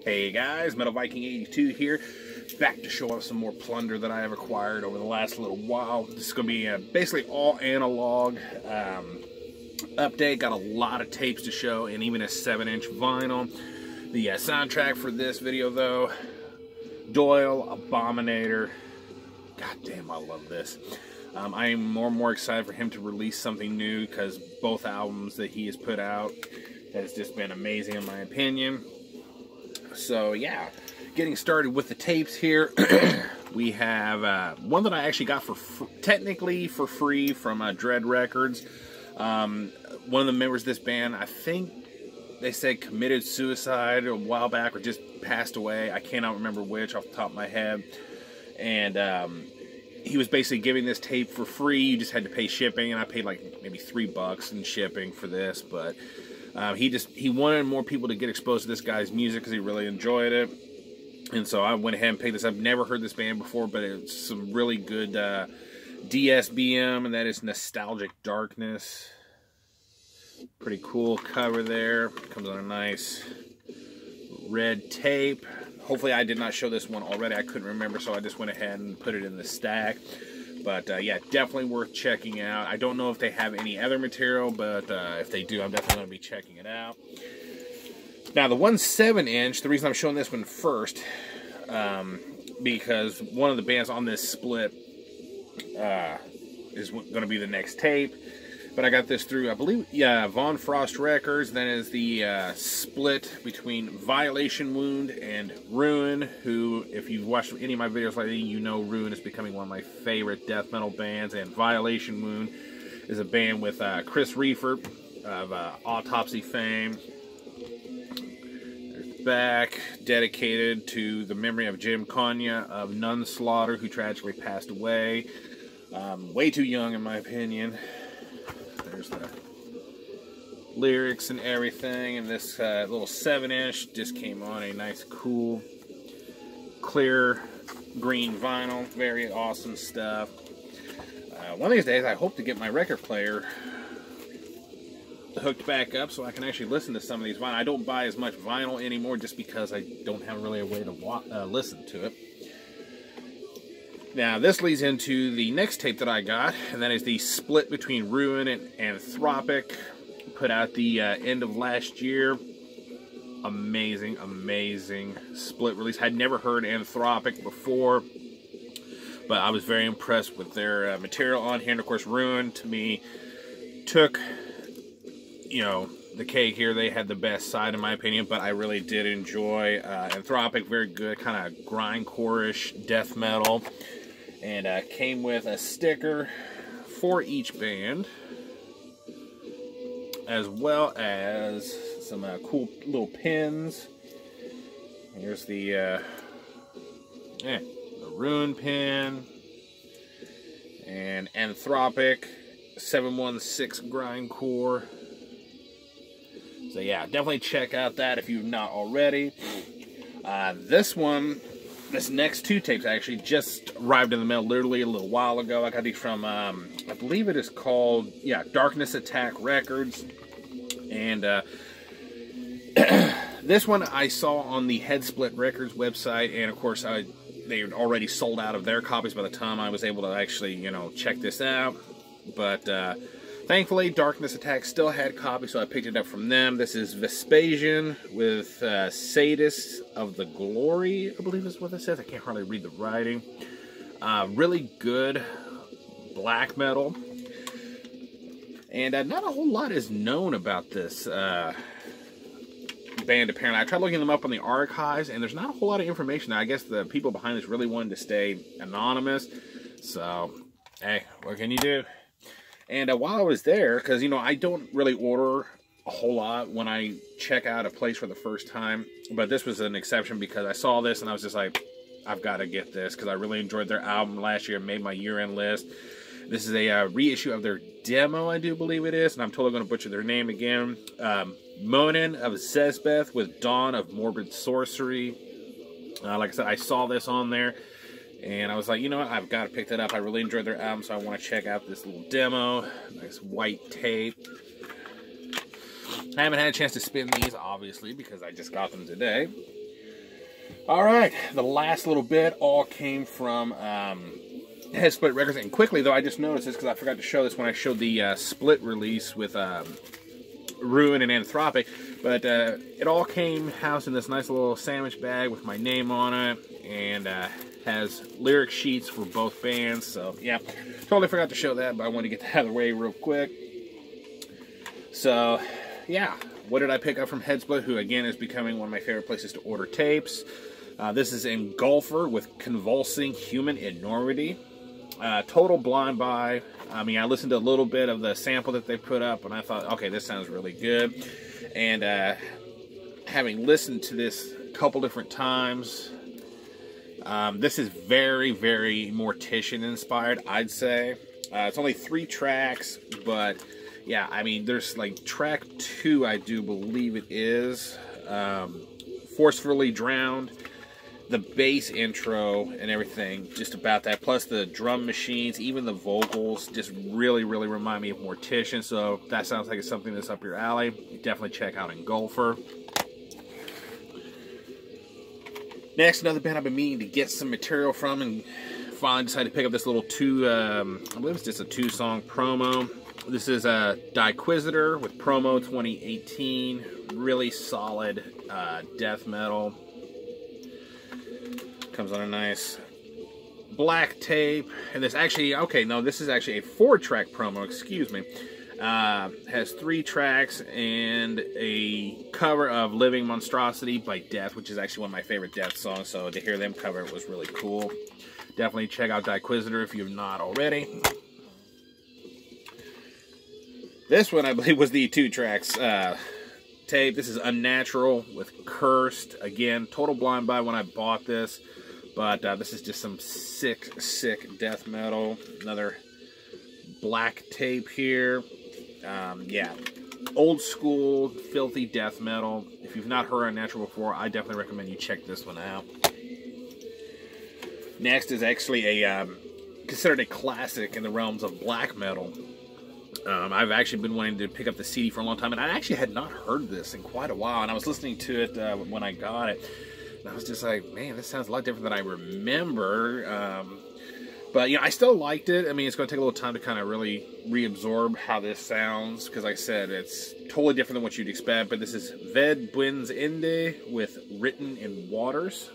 Hey guys, Metal Viking 82 here, back to show off some more plunder that I have acquired over the last little while. This is going to be basically all analog update. Got a lot of tapes to show and even a 7-inch vinyl. The soundtrack for this video though, Doyle, Abominator. God damn, I love this. I am more and more excited for him to release something new because both albums that he has put out has just been amazing in my opinion. So yeah, getting started with the tapes here. We have one that I actually got technically for free from Dread Records. One of the members of this band, I think they said committed suicide a while back or just passed away. I cannot remember which off the top of my head. And he was basically giving this tape for free. You just had to pay shipping, and I paid like maybe $3 in shipping for this, but he wanted more people to get exposed to this guy's music because he really enjoyed it. And so I went ahead and picked this up. Never heard this band before, but it's some really good DSBM, and that is Nostalgic Darkness. Pretty cool cover there. Comes on a nice red tape. Hopefully I did not show this one already. I couldn't remember, so I just went ahead and put it in the stack. But yeah, definitely worth checking out. I don't know if they have any other material, but if they do, I'm definitely going to be checking it out. Now, the 1/7-inch, the reason I'm showing this one first, because one of the bands on this split is going to be the next tape. But I got this through, I believe, yeah, Von Frost Records. Then is the split between Violation Wound and Ruin, who, if you've watched any of my videos lately, you know Ruin is becoming one of my favorite death metal bands. And Violation Wound is a band with Chris Reifert of Autopsy fame. There's the back, dedicated to the memory of Jim Konya of Nunslaughter, who tragically passed away. Way too young, in my opinion. There's the lyrics and everything, and this little 7-inch just came on a nice, cool, clear green vinyl. Very awesome stuff. One of these days, I hope to get my record player hooked back up so I can actually listen to some of these vinyl. I don't buy as much vinyl anymore just because I don't have really a way to listen to it. Now, this leads into the next tape that I got, and that is the split between Ruin and Anthropic, put out the end of last year. Amazing, amazing split release. I'd never heard Anthropic before, but I was very impressed with their material on here. And, of course, Ruin, to me, took, you know, the cake here. They had the best side, in my opinion, but I really did enjoy Anthropic. Very good, kind of grindcore-ish death metal. And came with a sticker for each band, as well as some cool little pins. Here's the Ruin pin, and Anthropic 716 grindcore. So yeah, definitely check out that if you've not already. This next two tapes actually just arrived in the mail literally a little while ago. I got these from, I believe it is called, yeah, Darkness Attack Records. And this one I saw on the Headsplit Records website. And of course, they had already sold out of their copies by the time I was able to actually, you know, check this out. But thankfully, Darkness Attack still had copies, so I picked it up from them. This is Vespasian with Sadist of the Glory, I believe is what this says. I can't hardly read the writing. Really good black metal. And not a whole lot is known about this band, apparently. I tried looking them up on the archives, and there's not a whole lot of information. I guess the people behind this really wanted to stay anonymous. So, hey, what can you do? And while I was there, because, you know, I don't really order a whole lot when I check out a place for the first time. But this was an exception because I saw this and I was just like, I've got to get this because I really enjoyed their album last year and made my year-end list. This is a reissue of their demo, I do believe it is. And I'm totally going to butcher their name again. Monin of Zesbeth with Dawn of Morbid Sorcery. Like I said, I saw this on there. And I was like, you know what, I've got to pick that up. I really enjoyed their album, so I want to check out this little demo. Nice white tape. I haven't had a chance to spin these, obviously, because I just got them today. All right, the last little bit all came from Headsplit Records. And quickly, though, I just noticed this because I forgot to show this when I showed the split release with Ruin and Anthropic. But it all came housed in this nice little sandwich bag with my name on it, and has lyric sheets for both bands. So, yeah, totally forgot to show that, but I wanted to get that out of the way real quick. So, yeah, what did I pick up from Headsplit, who, again, is becoming one of my favorite places to order tapes. This is Engulfer with Convulsing Human Enormity. Total blind buy. I mean, I listened to a little bit of the sample that they put up, and I thought, okay, this sounds really good. And having listened to this a couple different times, this is very, very Mortician-inspired, I'd say. It's only 3 tracks, but, yeah, I mean, there's, like, track 2, I do believe it is, Forcefully Drowned. The bass intro and everything, just about that, plus the drum machines, even the vocals, just really, really remind me of Mortician. So that sounds like it's something that's up your alley. Definitely check out Engulfer. Next, another band I've been meaning to get some material from, and finally decided to pick up this little I believe it's just a 2-song promo. This is Diquisitor with Promo 2018. Really solid death metal. Comes on a nice black tape, and this actually, okay, no, this is actually a 4-track promo, excuse me. Has 3 tracks and a cover of Living Monstrosity by Death, which is actually one of my favorite Death songs, so to hear them cover it was really cool. Definitely check out Diquisitor if you've not already. This one, I believe, was the 2 tracks tape. This is Unnatural with Cursed. Again, total blind buy when I bought this. But this is just some sick, sick death metal. Another black tape here. Yeah, old school, filthy death metal. If you've not heard Unnatural before, I definitely recommend you check this one out. Next is actually a considered a classic in the realms of black metal. I've actually been wanting to pick up the CD for a long time, and I actually had not heard this in quite a while. And I was listening to it when I got it. I was just like, man, this sounds a lot different than I remember. But, you know, I still liked it. I mean, it's going to take a little time to kind of really reabsorb how this sounds. Because, like I said, it's totally different than what you'd expect. But this is Ved Buens Inde with Written in Waters.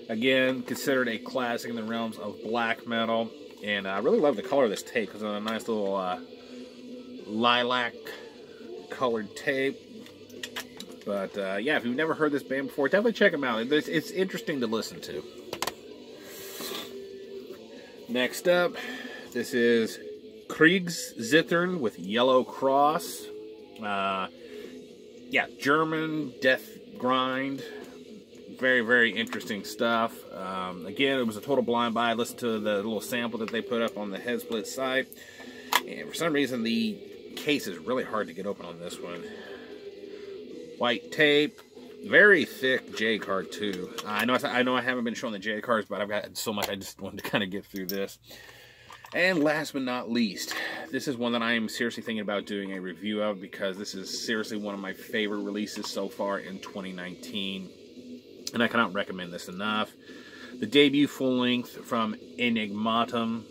Again, considered a classic in the realms of black metal. And I really love the color of this tape. Because it's a nice little lilac colored tape. But, yeah, if you've never heard this band before, definitely check them out. It's interesting to listen to. Next up, this is Kriegszittern with Yellow Cross. Yeah, German death grind. Very, very interesting stuff. Again, it was a total blind buy. I listened to the little sample that they put up on the Headsplit site. And for some reason, the case is really hard to get open on this one. White tape, very thick J card too. I know I haven't been showing the J cards, but I've got so much I just wanted to kind of get through this. And last but not least, this is one that I am seriously thinking about doing a review of because this is seriously one of my favorite releases so far in 2019, and I cannot recommend this enough. The debut full length from Enigmatum.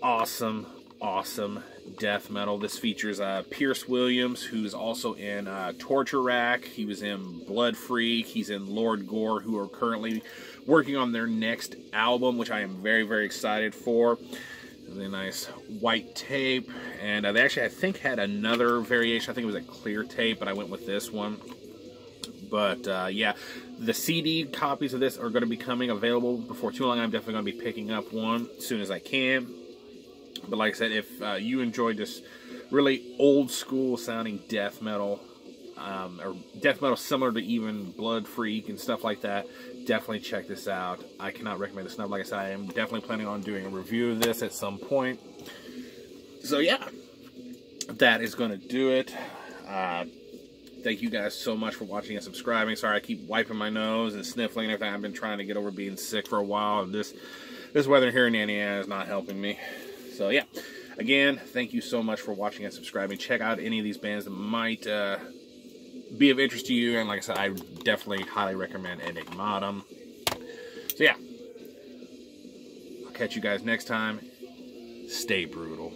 Awesome, awesome death metal. This features Pierce Williams, who's also in Torture Rack. He was in Blood Freak. He's in Lord Gore, who are currently working on their next album, which I am very, very excited for. Really nice white tape. And they actually, I think, had another variation. I think it was a clear tape, but I went with this one. But, yeah, the CD copies of this are going to be coming available before too long. I'm definitely going to be picking up one as soon as I can. But like I said, if you enjoyed this really old school sounding death metal, or death metal similar to even Blood Freak and stuff like that, definitely check this out. I cannot recommend this enough. Like I said, I am definitely planning on doing a review of this at some point. So yeah, that is going to do it. Thank you guys so much for watching and subscribing. Sorry I keep wiping my nose and sniffling and everything. I've been trying to get over being sick for a while, and this weather here in Indiana is not helping me. So yeah, again, thank you so much for watching and subscribing. Check out any of these bands that might be of interest to you. And like I said, I definitely highly recommend Enigmatum. So yeah, I'll catch you guys next time. Stay brutal.